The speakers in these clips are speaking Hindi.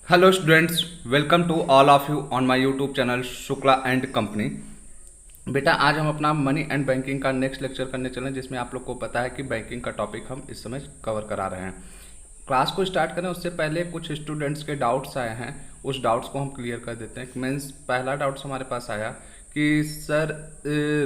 Hello students, welcome to all of you on my YouTube channel Shukla and company. बेटा, आज हम अपना मनी एंड बैंकिंग का नेक्स्ट लेक्चर करने चले हैं, जिसमें आप लोग को पता है कि बैंकिंग का टॉपिक हम इस समय कवर करा रहे हैं। क्लास को स्टार्ट करें उससे पहले कुछ स्टूडेंट्स के डाउट्स आए हैं, उस डाउट्स को हम क्लियर कर देते हैं। मीन्स पहला डाउट्स हमारे पास आया कि sir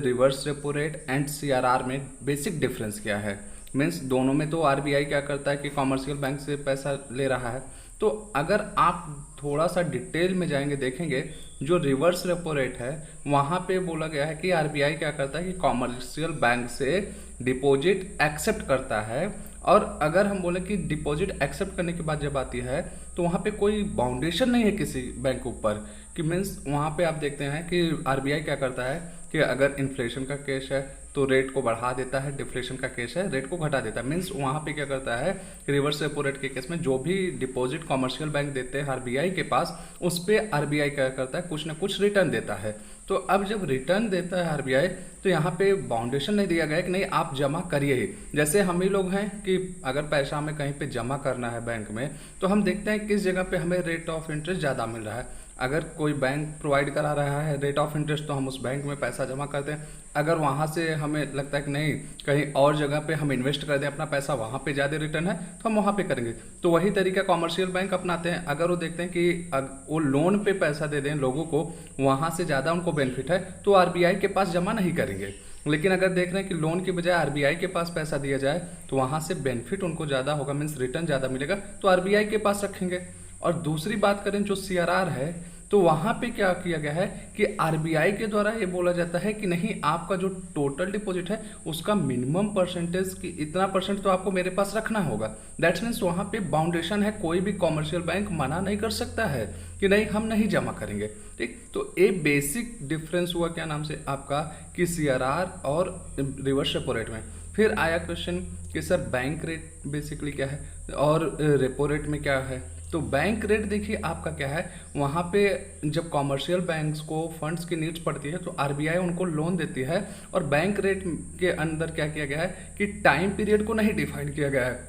reverse repo rate and CRR में बेसिक डिफरेंस क्या है। मीन्स दोनों में तो आरबीआई क्या करता है कि कॉमर्शियल बैंक से पैसा ले रहा है, तो अगर आप थोड़ा सा डिटेल में जाएंगे देखेंगे जो रिवर्स रेपो रेट है वहाँ पे बोला गया है कि आरबीआई क्या करता है कि कॉमर्शियल बैंक से डिपॉजिट एक्सेप्ट करता है। और अगर हम बोले कि डिपॉजिट एक्सेप्ट करने की बात जब आती है तो वहाँ पे कोई बाउंडेशन नहीं है किसी बैंक ऊपर, कि मीन्स वहाँ पे आप देखते हैं कि आरबीआई क्या करता है कि अगर इन्फ्लेशन का केस है तो रेट को बढ़ा देता है, डिफ्लेशन का केस है रेट को घटा देता है। मीन्स वहाँ पे क्या करता है कि रिवर्स रेपो रेट के केस में जो भी डिपॉजिट कॉमर्शियल बैंक देते हैं आरबीआई के पास, उस पर आरबीआई क्या करता है कुछ ना कुछ रिटर्न देता है। तो अब जब रिटर्न देता है आरबीआई तो यहाँ पे बाउंडेशन नहीं दिया गया कि नहीं आप जमा करिए ही। जैसे हम ही लोग हैं कि अगर पैसा हमें कहीं पे जमा करना है बैंक में तो हम देखते हैं किस जगह पे हमें रेट ऑफ इंटरेस्ट ज़्यादा मिल रहा है। अगर कोई बैंक प्रोवाइड करा रहा है रेट ऑफ इंटरेस्ट तो हम उस बैंक में पैसा जमा करते हैं। अगर वहाँ से हमें लगता है कि नहीं कहीं और जगह पे हम इन्वेस्ट कर दें अपना पैसा, वहाँ पे ज़्यादा रिटर्न है तो हम वहाँ पे करेंगे। तो वही तरीका कॉमर्शियल बैंक अपनाते हैं। अगर वो देखते हैं कि वो लोन पे पैसा दे दें लोगों को, वहाँ से ज़्यादा उनको बेनिफिट है तो आरबीआई के पास जमा नहीं करेंगे। लेकिन अगर देख रहे हैं कि लोन की बजाय आरबीआई के पास पैसा दिया जाए तो वहाँ से बेनिफिट उनको ज़्यादा होगा, मीन्स रिटर्न ज़्यादा मिलेगा, तो आरबीआई के पास रखेंगे। और दूसरी बात करें जो सीआरआर है तो वहाँ पे क्या किया गया है कि आरबीआई के द्वारा ये बोला जाता है कि नहीं आपका जो टोटल डिपॉजिट है उसका मिनिमम परसेंटेज की इतना परसेंट तो आपको मेरे पास रखना होगा। दैट्स मीन्स वहाँ पे बाउंडेशन है, कोई भी कॉमर्शियल बैंक मना नहीं कर सकता है कि नहीं हम नहीं जमा करेंगे। ठीक, तो ये बेसिक डिफरेंस हुआ क्या नाम से आपका कि सीआरआर और रिवर्स रेपो रेट में। फिर आया क्वेश्चन कि सर बैंक रेट बेसिकली क्या है और रेपो रेट में क्या है। तो बैंक रेट देखिए आपका क्या है, वहाँ पे जब कॉमर्शियल बैंक्स को फंड्स की नीड्स पड़ती है तो आरबीआई उनको लोन देती है। और बैंक रेट के अंदर क्या किया गया है कि टाइम पीरियड को नहीं डिफाइन किया गया है।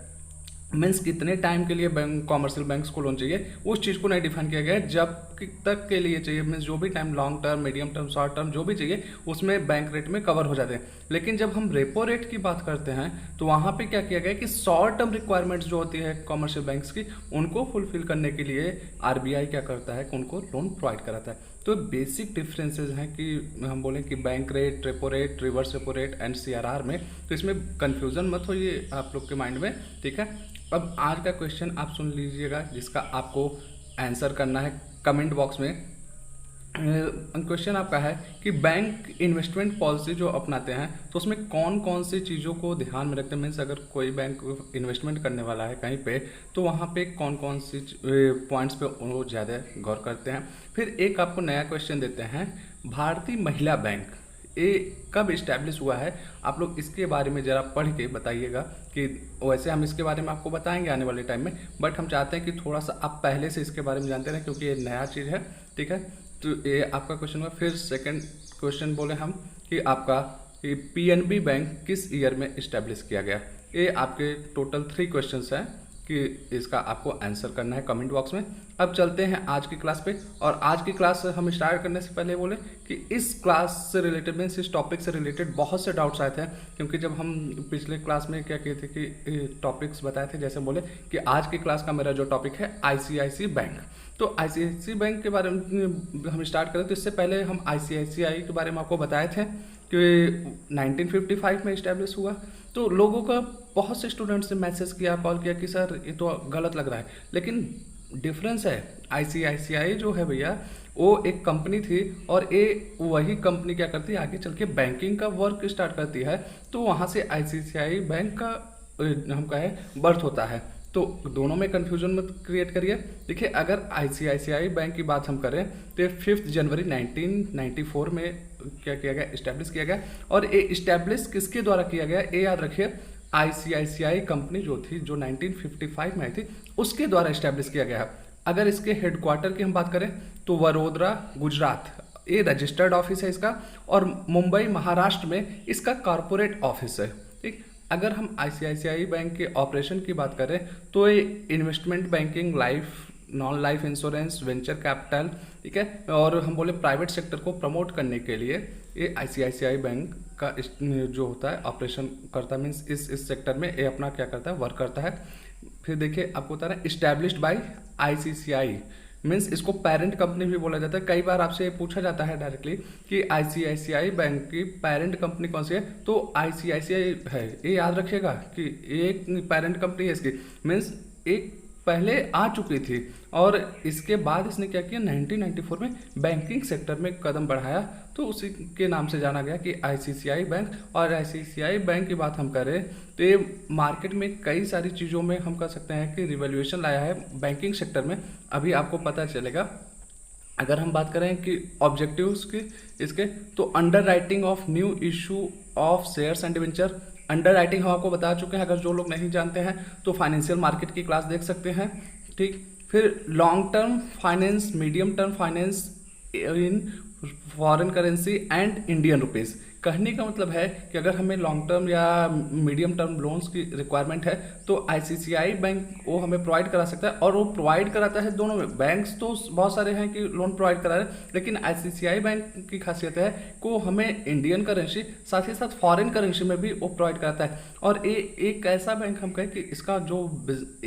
मीन्स कितने टाइम के लिए बैंक कॉमर्शियल बैंक्स को लोन चाहिए उस चीज़ को नहीं डिफाइन किया गया है, जब तक के लिए चाहिए। मीन्स जो भी time long term medium term short term जो भी चाहिए उसमें बैंक रेट में कवर हो जाते हैं। लेकिन जब हम रेपो रेट की बात करते हैं तो वहाँ पे क्या किया गया कि शॉर्ट टर्म रिक्वायरमेंट्स जो होती है कॉमर्शियल बैंक्स की उनको फुलफिल करने के लिए आरबीआई क्या करता है कि उनको लोन प्रोवाइड कराता है। तो बेसिक डिफरेंसेस हैं कि हम बोलें कि bank rate, repo rate, reverse repo rate and CRR में। तो इसमें कन्फ्यूजन मत होइए आप लोग के माइंड में, ठीक है। अब आज का क्वेश्चन आप सुन लीजिएगा जिसका आपको आंसर करना है कमेंट बॉक्स में। क्वेश्चन आपका है कि बैंक इन्वेस्टमेंट पॉलिसी जो अपनाते हैं तो उसमें कौन कौन सी चीज़ों को ध्यान में रखते हैं। मीन्स अगर कोई बैंक इन्वेस्टमेंट करने वाला है कहीं पे तो वहाँ पे कौन कौन सी पॉइंट्स पे वो ज़्यादा गौर करते हैं। फिर एक आपको नया क्वेश्चन देते हैं, भारतीय महिला बैंक ये कब इस्टेब्लिश हुआ है। आप लोग इसके बारे में ज़रा पढ़ के बताइएगा कि वैसे हम इसके बारे में आपको बताएंगे आने वाले टाइम में, बट हम चाहते हैं कि थोड़ा सा आप पहले से इसके बारे में जानते रहें क्योंकि ये नया चीज़ है, ठीक है। तो ये आपका क्वेश्चन हुआ। फिर सेकंड क्वेश्चन बोले हम कि आपका पीएनबी बैंक किस ईयर में इस्टेब्लिश किया गया। ये आपके टोटल 3 क्वेश्चंस हैं कि इसका आपको आंसर करना है कमेंट बॉक्स में। अब चलते हैं आज की क्लास पे। और आज की क्लास हम स्टार्ट करने से पहले बोले कि इस क्लास से रिलेटेड मीन्स इस टॉपिक से रिलेटेड बहुत से डाउट्स आए थे, क्योंकि जब हम पिछले क्लास में क्या किए थे कि टॉपिक्स बताए थे, जैसे बोले कि आज की क्लास का मेरा जो टॉपिक है आईसीआईसी बैंक। तो आईसीआईसी बैंक के बारे में हम स्टार्ट करें तो इससे पहले हम आईसीआईसीआई के बारे में आपको बताए थे कि 1955 में इस्टेब्लिश हुआ। तो लोगों का बहुत से स्टूडेंट्स ने मैसेज किया, कॉल किया कि सर ये तो गलत लग रहा है, लेकिन डिफरेंस है। आईसीआईसीआई जो है भैया वो एक कंपनी थी और ये वही कंपनी क्या करती है आगे चल के बैंकिंग का वर्क स्टार्ट करती है, तो वहाँ से आईसीआईसीआई बैंक का हम कहें बर्थ होता है। तो दोनों में कन्फ्यूजन मत क्रिएट करिए। देखिए अगर आईसीआईसीआई बैंक की बात हम करें तो 5 जनवरी 1994 में क्या किया गया, इस्टेब्लिश किया गया। और ये इस्टेब्लिश किसके द्वारा किया गया ये याद रखिए, आईसीआईसीआई कंपनी जो थी जो 1955 में आई थी उसके द्वारा इस्टेब्लिश किया गया। अगर इसके हेडक्वार्टर की हम बात करें तो वडोदरा गुजरात ये रजिस्टर्ड ऑफिस है इसका, और मुंबई महाराष्ट्र में इसका कॉरपोरेट ऑफिस है, ठीक। अगर हम आईसीआईसीआई बैंक के ऑपरेशन की बात करें तो ये investment banking, life non life insurance, venture capital, ठीक है, और हम बोले प्राइवेट सेक्टर को प्रमोट करने के लिए ये आईसीआईसीआई बैंक का जो होता है ऑपरेशन करता है, मीन्स इस सेक्टर में ये अपना क्या करता है, वर्क करता है। फिर देखिए आपको बता रहा है इस्टेब्लिश्ड बाय आईसीसीआई, मीन्स इसको पेरेंट कंपनी भी बोला जाता है। कई बार आपसे पूछा जाता है डायरेक्टली कि आईसीआईसीआई बैंक की पेरेंट कंपनी कौन सी है, तो आईसीआईसीआई है, ये याद रखिएगा कि एक पेरेंट कंपनी है इसकी, मीन्स एक पहले आ चुकी थी और इसके बाद इसने क्या किया, 1994 में बैंकिंग सेक्टर में कदम बढ़ाया, तो उसी के नाम से जाना गया कि आईसीसीआई बैंक। और आईसीसीआई बैंक की बात हम करें तो ये मार्केट में कई सारी चीज़ों में हम कह सकते हैं कि रिवॉल्यूशन लाया है बैंकिंग सेक्टर में, अभी आपको पता चलेगा। अगर हम बात करें कि ऑब्जेक्टिव्स की इसके, तो under writing of new issue of shares and debenture, under writing हम आपको बता चुके हैं, अगर जो लोग नहीं जानते हैं तो फाइनेंशियल मार्केट की क्लास देख सकते हैं, ठीक। फिर long term finance, medium term finance in foreign currency and Indian rupees. कहने का मतलब है कि अगर हमें लॉन्ग टर्म या मीडियम टर्म लोन्स की रिक्वायरमेंट है तो आईसीसीआई बैंक वो हमें प्रोवाइड करा सकता है, और वो प्रोवाइड कराता है दोनों में। बैंक्स तो बहुत सारे हैं कि लोन प्रोवाइड करा रहे हैं, लेकिन आईसीसीआई बैंक की खासियत है कि वो हमें इंडियन करेंसी साथ ही साथ फॉरेन करेंसी में भी वो प्रोवाइड कराता है। और ये एक ऐसा बैंक हम कहें कि इसका जो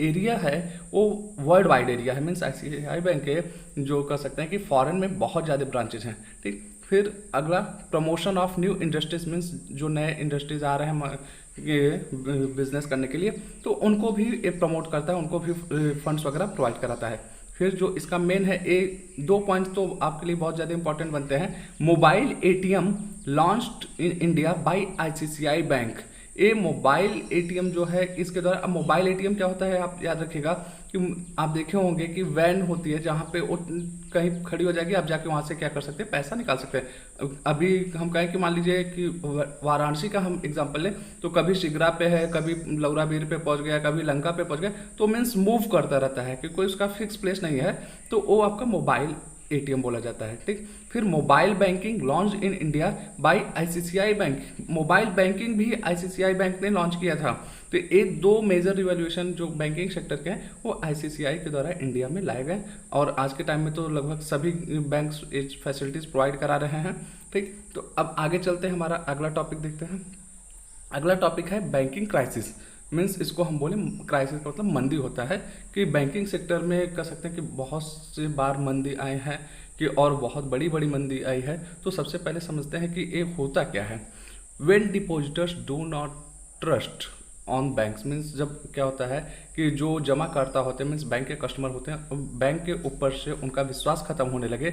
एरिया है वो वर्ल्ड वाइड एरिया है, मीन्स आईसीसीआई बैंक के जो कह सकते हैं कि फॉरेन में बहुत ज़्यादा ब्रांचेज हैं, ठीक। फिर अगला promotion of new industries, means जो नए इंडस्ट्रीज आ रहे हैं ये बिजनेस करने के लिए, तो उनको भी ये प्रमोट करता है, उनको भी फंड्स वगैरह प्रोवाइड कराता है। फिर जो इसका मेन है, ये 2 पॉइंट तो आपके लिए बहुत ज़्यादा इंपॉर्टेंट बनते हैं। Mobile ATM launched in India by ICCI bank. ये मोबाइल एटीएम जो है इसके द्वारा, अब मोबाइल एटीएम क्या होता है आप याद रखिएगा कि आप देखे होंगे कि वैन होती है जहाँ पे वो कहीं खड़ी हो जाएगी, आप जाके वहाँ से क्या कर सकते हैं, पैसा निकाल सकते हैं। अभी हम कहें कि मान लीजिए कि वाराणसी का हम एग्जांपल लें तो कभी शिगरा पे है, कभी लौराबीर पे पहुँच गया, कभी लंका पे पहुँच गया, तो मीन्स मूव करता रहता है कि कोई उसका फिक्स प्लेस नहीं है, तो वो आपका मोबाइल एटीएम बोला जाता है, ठीक। फिर mobile banking launch in India by ICCI bank. Mobile banking भी आईसीसीआई बैंक ने लॉन्च किया था। तो ये 2 मेजर रिवॉल्यूशन जो बैंकिंग सेक्टर के हैं वो आईसीसीआई के द्वारा इंडिया में लाए गए, और आज के टाइम में तो लगभग सभी बैंक्स ये फैसिलिटीज प्रोवाइड करा रहे हैं, ठीक। तो अब आगे चलते हैं, हमारा अगला टॉपिक देखते हैं। अगला टॉपिक है बैंकिंग क्राइसिस, मीन्स इसको हम बोले क्राइसिस का मतलब मंदी होता है, कि बैंकिंग सेक्टर में कह सकते हैं कि बहुत से बार मंदी आए हैं कि और बहुत बड़ी बड़ी मंदी आई है। तो सबसे पहले समझते हैं कि ये होता क्या है। When depositors do not trust on banks, means जब क्या होता है कि जो जमा करता होते हैं, मीन्स बैंक के कस्टमर होते हैं, बैंक के ऊपर से उनका विश्वास खत्म होने लगे,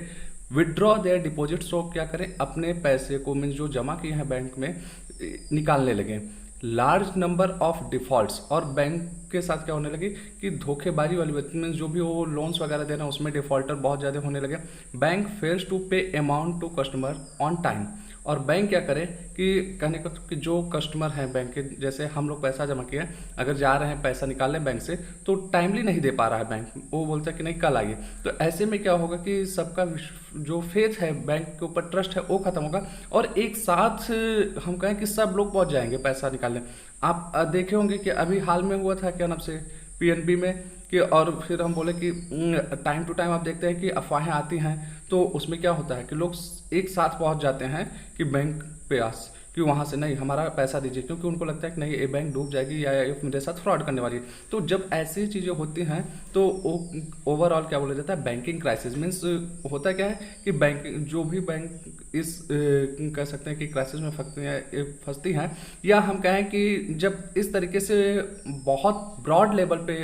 विदड्रॉ देयर डिपॉजिट, सो क्या करें, अपने पैसे को मीन्स जो जमा किए हैं बैंक में निकालने लगे। लार्ज नंबर ऑफ डिफॉल्ट्स, और बैंक के साथ क्या होने लगी कि धोखेबाजी वाली मीन्स जो भी वो लोन्स वगैरह दे रहे हैं उसमें डिफॉल्टर बहुत ज़्यादा होने लगे। Bank fails to pay amount to customer on time, और बैंक क्या करे कि कहने को कि जो कस्टमर हैं बैंक के, जैसे हम लोग पैसा जमा किए, अगर जा रहे हैं पैसा निकालने बैंक से तो टाइमली नहीं दे पा रहा है बैंक, वो बोलता है कि नहीं कल आइए। तो ऐसे में क्या होगा कि सबका जो फेथ है बैंक के ऊपर, ट्रस्ट है, वो खत्म होगा, और एक साथ हम कहें कि सब लोग पहुंच जाएंगे पैसा निकालने। आप देखे होंगे कि अभी हाल में हुआ था क्या नाम से पीएनबी में कि, और फिर हम बोले कि टाइम टू टाइम आप देखते हैं कि अफवाहें आती हैं, तो उसमें क्या होता है कि लोग एक साथ पहुंच जाते हैं कि बैंक पे आस कि वहाँ से नहीं हमारा पैसा दीजिए, क्योंकि उनको लगता है कि नहीं ये बैंक डूब जाएगी या ये मेरे साथ फ्रॉड करने वाली है। तो जब ऐसी चीज़ें होती हैं तो ओवरऑल क्या बोला जाता है, बैंकिंग क्राइसिस। मीन्स होता क्या है कि बैंक जो भी बैंक इस कह सकते हैं कि क्राइसिस में फंसती हैं, या हम कहें कि जब इस तरीके से बहुत ब्रॉड लेवल पे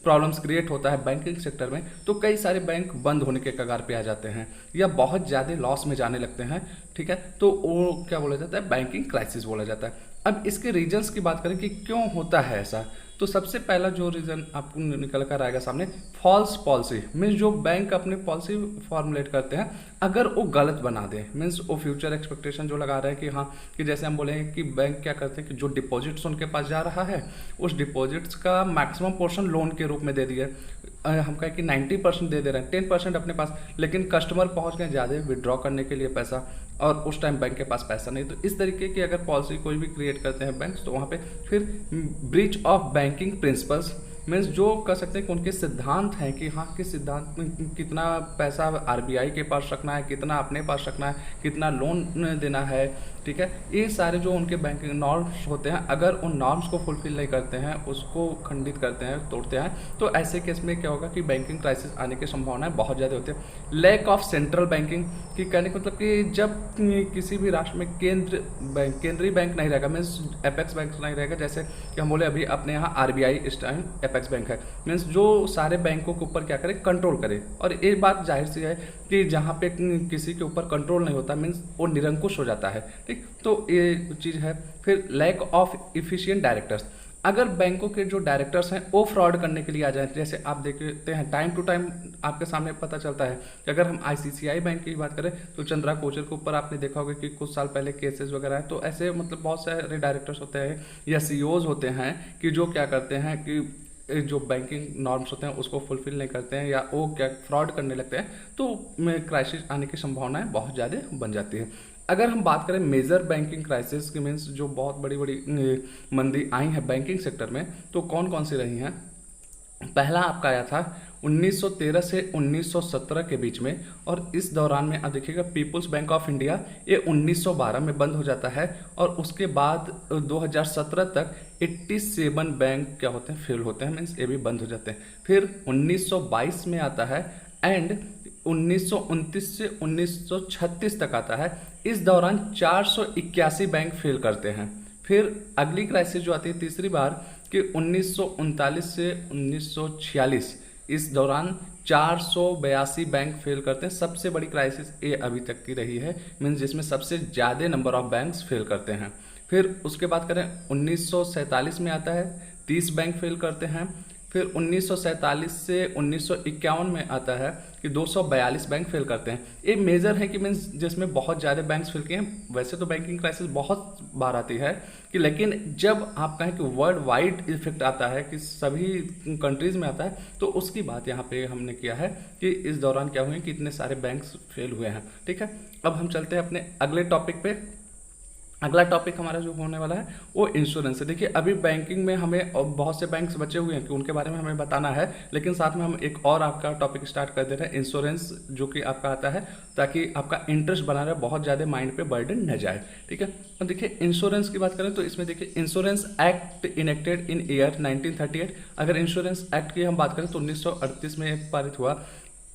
प्रॉब्लम्स क्रिएट होता है बैंकिंग सेक्टर में, तो कई सारे बैंक बंद होने के कगार पे आ जाते हैं या बहुत ज़्यादा लॉस में जाने लगते हैं, ठीक है। तो वो क्या बोला जाता है, बैंकिंग क्राइसिस बोला जाता है। अब इसके रीजंस की बात करें कि क्यों होता है ऐसा, तो सबसे पहला जो रीज़न आपको निकल कर आएगा सामने, फॉल्स पॉलिसी। मीन्स जो बैंक अपने पॉलिसी फॉर्मुलेट करते हैं अगर वो गलत बना दे, मीन्स वो फ्यूचर एक्सपेक्टेशन जो लगा रहे हैं कि हाँ कि जैसे हम बोले हैं कि बैंक क्या करते हैं कि जो डिपॉजिट्स उनके पास जा रहा है उस डिपॉजिट्स का मैक्सिमम पोर्शन लोन के रूप में दे दिए। हम कहें कि 90% दे रहे हैं, 10% अपने पास, लेकिन कस्टमर पहुंच गए ज़्यादा विड्रॉ करने के लिए पैसा, और उस टाइम बैंक के पास पैसा नहीं। तो इस तरीके की अगर पॉलिसी कोई भी क्रिएट करते हैं बैंक, तो वहाँ पे फिर breach of banking principles, means जो कह सकते हैं कि उनके सिद्धांत हैं कि हाँ किस सिद्धांत में कितना पैसा आरबीआई के पास रखना है, कितना अपने पास रखना है, कितना लोन देना है, ठीक है। ये सारे जो उनके बैंकिंग नॉर्म्स होते हैं, अगर उन नॉर्म्स को फुलफिल नहीं करते हैं, उसको खंडित करते हैं, तोड़ते हैं, तो ऐसे केस में क्या होगा कि बैंकिंग क्राइसिस आने की संभावनाएं बहुत ज़्यादा होती है। लैक ऑफ सेंट्रल बैंकिंग की कहने का मतलब कि जब किसी भी राष्ट्र में केंद्रीय बैंक नहीं रहेगा, मीन्स एपेक्स बैंक नहीं रहेगा, जैसे कि हम बोले अभी अपने यहाँ आरबीआई इस टाइम एपेक्स बैंक है, मीन्स जो सारे बैंकों के ऊपर क्या करे, कंट्रोल करे। और ये बात जाहिर सी है कि जहाँ पे किसी के ऊपर कंट्रोल नहीं होता, मीन्स वो निरंकुश हो जाता है, ठीक। तो ये चीज़ है। फिर लैक ऑफ इफिशिएंट डायरेक्टर्स, अगर बैंकों के जो डायरेक्टर्स हैं वो फ्रॉड करने के लिए आ जाए, जैसे आप देखते हैं टाइम टू टाइम आपके सामने पता चलता है कि अगर हम आईसीसीआई बैंक की बात करें तो चंद्रा कोचर के ऊपर आपने देखा होगा कि कुछ साल पहले केसेस वगैरह हैं। तो ऐसे मतलब बहुत सारे डायरेक्टर्स होते हैं या सीईओज होते हैं कि जो क्या करते हैं कि जो बैंकिंग नॉर्म्स होते हैं उसको फुलफिल नहीं करते हैं या वो क्या फ्रॉड करने लगते हैं, तो क्राइसिस आने की संभावनाएं बहुत ज़्यादा बन जाती है। अगर हम बात करें मेजर बैंकिंग क्राइसिस की, मीन्स जो बहुत बड़ी बड़ी मंदी आई है बैंकिंग सेक्टर में, तो कौन कौन सी रही हैं। पहला आपका आया था 1913 से 1917 के बीच में, और इस दौरान में आप देखिएगा पीपुल्स बैंक ऑफ इंडिया ये 1912 में बंद हो जाता है, और उसके बाद 2017 तक 87 बैंक क्या होते हैं, फेल होते हैं, मीन्स ये भी बंद हो जाते हैं। फिर 1922 में आता है एंड 1929 से 1936 तक आता है। इस दौरान 481 बैंक फेल करते हैं। फिर अगली क्राइसिस जो आती है तीसरी बार कि 1939 से 1946, इस दौरान 482 बैंक फेल करते हैं। सबसे बड़ी क्राइसिस ये अभी तक की रही है, मीन्स जिसमें सबसे ज़्यादा नंबर ऑफ बैंक्स फेल करते हैं। फिर उसके बाद करें 1947 में आता है 30 बैंक फेल करते हैं। फिर 1947 से 1951 में आता है कि 242 बैंक फेल करते हैं। ये मेजर है कि मीन्स जिसमें बहुत ज़्यादा बैंक्स फेल किए हैं। वैसे तो बैंकिंग क्राइसिस बहुत बार आती है कि, लेकिन जब आप कहें कि वर्ल्ड वाइड इफेक्ट आता है कि सभी कंट्रीज़ में आता है, तो उसकी बात यहाँ पे हमने किया है कि इस दौरान क्या हुए कि इतने सारे बैंक्स फेल हुए हैं, ठीक है। अब हम चलते हैं अपने अगले टॉपिक पे। अगला टॉपिक हमारा जो होने वाला है वो इंश्योरेंस है। देखिए अभी बैंकिंग में हमें बहुत से बैंक्स बचे हुए हैं कि उनके बारे में हमें बताना है, लेकिन साथ में हम एक और आपका टॉपिक स्टार्ट कर दे रहे हैं, इंश्योरेंस, जो कि आपका आता है ताकि आपका इंटरेस्ट बना रहे, बहुत ज़्यादा माइंड पे बर्डन न जाए, ठीक है। अब देखिए इंश्योरेंस की बात करें तो इसमें देखिए इंश्योरेंस एक्ट इनेक्टेड इन ईयर 1938। अगर इंश्योरेंस एक्ट की हम बात करें तो 1938 में पारित हुआ।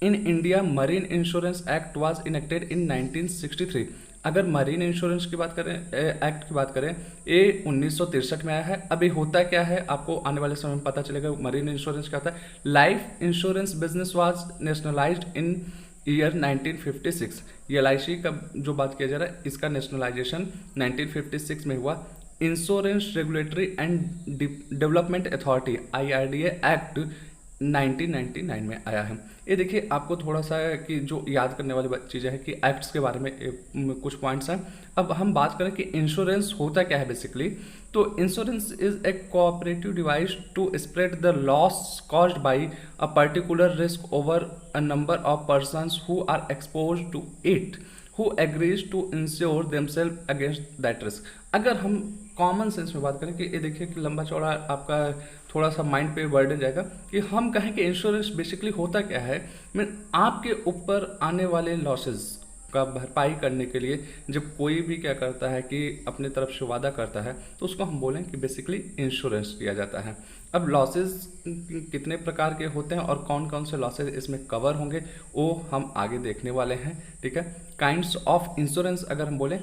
In India marine insurance act was enacted इन 1963। अगर मरीन इंश्योरेंस की बात करें, एक्ट की बात करें, ये 1963 में आया है। अभी होता क्या है आपको आने वाले समय में पता चलेगा मरीन इंश्योरेंस क्या होता है। Life insurance business was nationalised in year 1956। ये LIC का जो बात किया जा रहा है इसका नेशनलाइजेशन 1956 में हुआ। Insurance regulatory and development authority IRDA act 1999 में आया है। ये देखिए आपको थोड़ा सा कि जो याद करने वाली चीज़ें हैं कि एक्ट्स के बारे में कुछ पॉइंट्स हैं। अब हम बात करें कि इंश्योरेंस होता क्या है बेसिकली, तो insurance is a cooperative device to spread the loss caused by a particular risk over a number of persons who are exposed to it, who agrees to insure themselves against that risk. अगर हम कॉमन सेंस में बात करें कि ये देखिए कि लंबा चौड़ा आपका थोड़ा सा माइंड पे बर्डन जाएगा कि हम कहें कि इंश्योरेंस बेसिकली होता क्या है। मैं आपके ऊपर आने वाले लॉसेस का भरपाई करने के लिए जब कोई भी क्या करता है कि अपने तरफ से वादा करता है तो उसको हम बोलें कि बेसिकली इंश्योरेंस किया जाता है। अब लॉसेस कितने प्रकार के होते हैं और कौन कौन से लॉसेस इसमें कवर होंगे वो हम आगे देखने वाले हैं, ठीक है। काइंड्स ऑफ इंश्योरेंस अगर हम बोलें,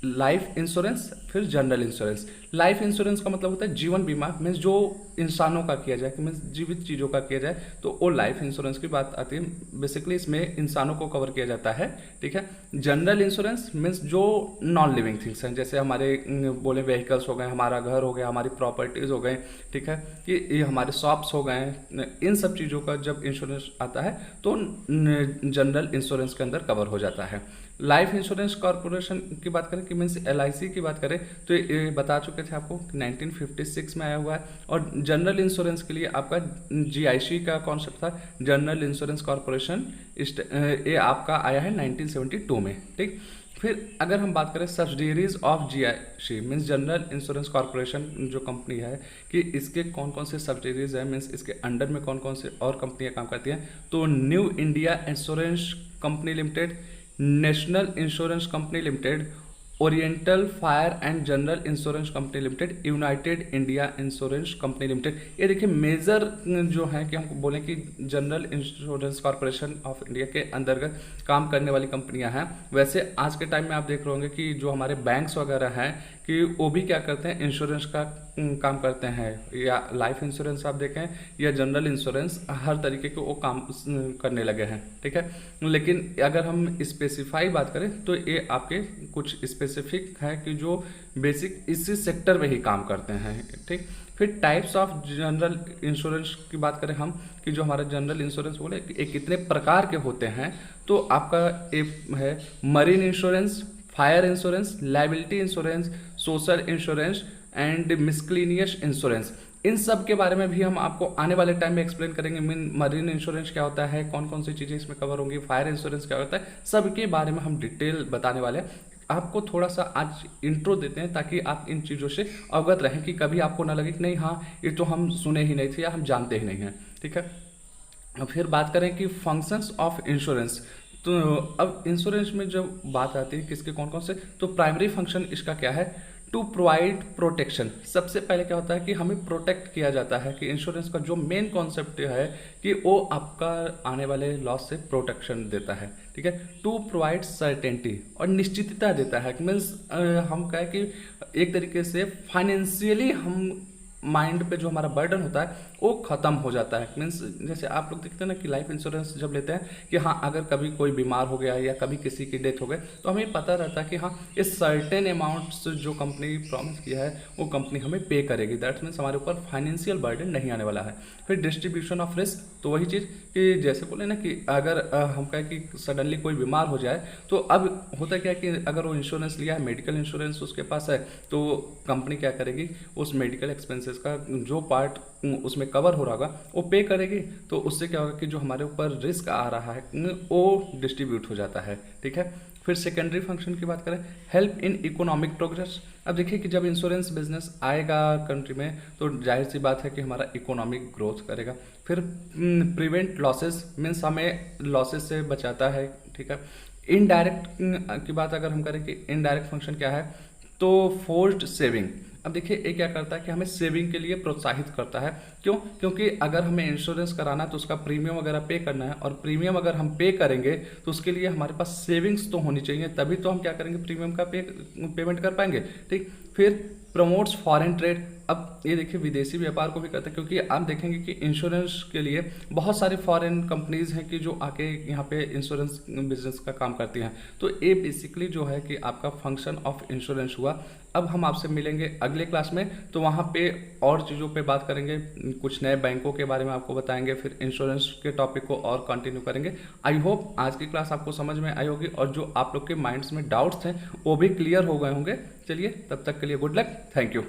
लाइफ इंश्योरेंस, फिर जनरल इंश्योरेंस। लाइफ इंश्योरेंस का मतलब होता है जीवन बीमा, मीन्स जो इंसानों का किया जाए, मीन्स जीवित चीज़ों का किया जाए तो वो लाइफ इंश्योरेंस की बात आती है। बेसिकली इसमें इंसानों को कवर किया जाता है, ठीक है। जनरल इंश्योरेंस मीन्स जो नॉन लिविंग थिंग्स हैं, जैसे हमारे बोले व्हीकल्स हो गए, हमारा घर हो गया, हमारी प्रॉपर्टीज़ हो गए, ठीक है, कि ये हमारे शॉप्स हो गए, इन सब चीज़ों का जब इंश्योरेंस आता है तो जनरल इंश्योरेंस के अंदर कवर हो जाता है। लाइफ इंश्योरेंस कॉर्पोरेशन की बात करें कि मीन्स LIC की बात करें तो ये बता चुके थे आपको 1956 में आया हुआ है। और जनरल इंश्योरेंस के लिए आपका GIC का कॉन्सेप्ट था, जनरल इंश्योरेंस कॉर्पोरेशन, ये आपका आया है 1972 में, ठीक। फिर अगर हम बात करें subsidies of GIC means general insurance corporation जो कंपनी है कि इसके कौन कौन से सब्सिडीज है, मीन्स इसके अंडर में कौन कौन से और कंपनियां काम करती हैं, तो new India insurance company limited, national insurance company limited, oriental fire and general insurance company limited, United India insurance company limited. ये देखिए मेजर जो है कि हम बोलें कि general insurance corporation of India के अंतर्गत काम करने वाली कंपनियां हैं। वैसे आज के टाइम में आप देख रहे होंगे कि जो हमारे बैंक्स वगैरह हैं कि वो भी क्या करते हैं, इंश्योरेंस का काम करते हैं, या लाइफ इंश्योरेंस आप देखें या जनरल इंश्योरेंस, हर तरीके के वो काम करने लगे हैं, ठीक है। लेकिन अगर हम स्पेसिफाई बात करें तो ये आपके कुछ स्पेसिफिक है कि जो बेसिक इसी सेक्टर में ही काम करते हैं, ठीक। फिर टाइप्स ऑफ जनरल इंश्योरेंस की बात करें हम कि जो हमारा जनरल इंश्योरेंस बोले कि कितने प्रकार के होते हैं, तो आपका एक है marine insurance, fire insurance, liability insurance, social insurance and miscellaneous insurance. इन सब के बारे में भी हम आपको आने वाले टाइम में एक्सप्लेन करेंगे। मरीन इंश्योरेंस क्या होता है, कौन कौन सी चीज़ें इसमें कवर होंगी, फायर इंश्योरेंस क्या होता है, सब के बारे में हम डिटेल बताने वाले हैं। आपको थोड़ा सा आज इंट्रो देते हैं ताकि आप इन चीज़ों से अवगत रहें कि कभी आपको ना लगे कि नहीं हाँ ये तो हम सुने ही नहीं थे या हम जानते ही नहीं हैं, ठीक है। अब फिर बात करें कि फंक्शंस ऑफ इंश्योरेंस, तो अब इंश्योरेंस में जब बात आती है किसके कौन कौन से, तो प्राइमरी फंक्शन इसका क्या है, टू प्रोवाइड प्रोटेक्शन। सबसे पहले क्या होता है कि हमें प्रोटेक्ट किया जाता है, कि इंश्योरेंस का जो मेन कॉन्सेप्ट है कि वो आपका आने वाले लॉस से प्रोटेक्शन देता है, ठीक है। टू प्रोवाइड सर्टेनिटी, और निश्चितता देता है, मीन्स हम कहें कि एक तरीके से फाइनेंशियली हम माइंड पे जो हमारा बर्डन होता है वो खत्म हो जाता है। मीन्स जैसे आप लोग देखते हैं ना कि लाइफ इंश्योरेंस जब लेते हैं कि हाँ अगर कभी कोई बीमार हो गया या कभी किसी की डेथ हो गई तो हमें पता रहता है कि हाँ ये सर्टेन अमाउंट्स जो कंपनी प्रॉमिस किया है वो कंपनी हमें पे करेगी। दैट्स मीन्स हमारे ऊपर फाइनेंशियल बर्डन नहीं आने वाला है। फिर डिस्ट्रीब्यूशन ऑफ रिस्क, तो वही चीज़ कि जैसे बोले ना कि अगर हम कहें कि सडनली कोई बीमार हो जाए तो अब होता क्या कि अगर वो इंश्योरेंस लिया है, मेडिकल इंश्योरेंस उसके पास है, तो कंपनी क्या करेगी, उस मेडिकल एक्सपेंसेस का जो पार्ट उसमें कवर हो रहा होगा वो पे करेगी। तो उससे क्या होगा कि जो हमारे ऊपर रिस्क आ रहा है वो डिस्ट्रीब्यूट हो जाता है, ठीक है। फिर सेकेंडरी फंक्शन की बात करें, हेल्प इन इकोनॉमिक प्रोग्रेस। अब देखिए कि जब इंश्योरेंस बिजनेस आएगा कंट्री में तो जाहिर सी बात है कि हमारा इकोनॉमिक ग्रोथ करेगा। फिर प्रिवेंट लॉसेस, मीन्स हमें लॉसेस से बचाता है, ठीक है। इनडायरेक्ट की बात अगर हम करें कि इनडायरेक्ट फंक्शन क्या है, तो फोर्स्ड सेविंग। अब देखिए ये क्या करता है कि हमें सेविंग के लिए प्रोत्साहित करता है। क्यों? क्योंकि अगर हमें इंश्योरेंस कराना है तो उसका प्रीमियम वगैरह पे करना है, और प्रीमियम अगर हम पे करेंगे तो उसके लिए हमारे पास सेविंग्स तो होनी चाहिए, तभी तो हम क्या करेंगे, प्रीमियम का पेमेंट कर पाएंगे, ठीक। फिर प्रमोट्स फॉरेन ट्रेड। अब ये देखिए विदेशी व्यापार को भी करते हैं, क्योंकि आप देखेंगे कि इंश्योरेंस के लिए बहुत सारे फॉरेन कंपनीज हैं कि जो आके यहाँ पे इंश्योरेंस बिजनेस का काम करती हैं। तो ये बेसिकली जो है कि आपका फंक्शन ऑफ इंश्योरेंस हुआ। अब हम आपसे मिलेंगे अगले क्लास में, तो वहाँ पे और चीज़ों पे बात करेंगे, कुछ नए बैंकों के बारे में आपको बताएंगे, फिर इंश्योरेंस के टॉपिक को और कंटिन्यू करेंगे। आई होप आज की क्लास आपको समझ में आई होगी और जो आप लोग के माइंड्स में डाउट्स हैं वो भी क्लियर हो गए होंगे। चलिए तब तक के लिए गुड लक, थैंक यू।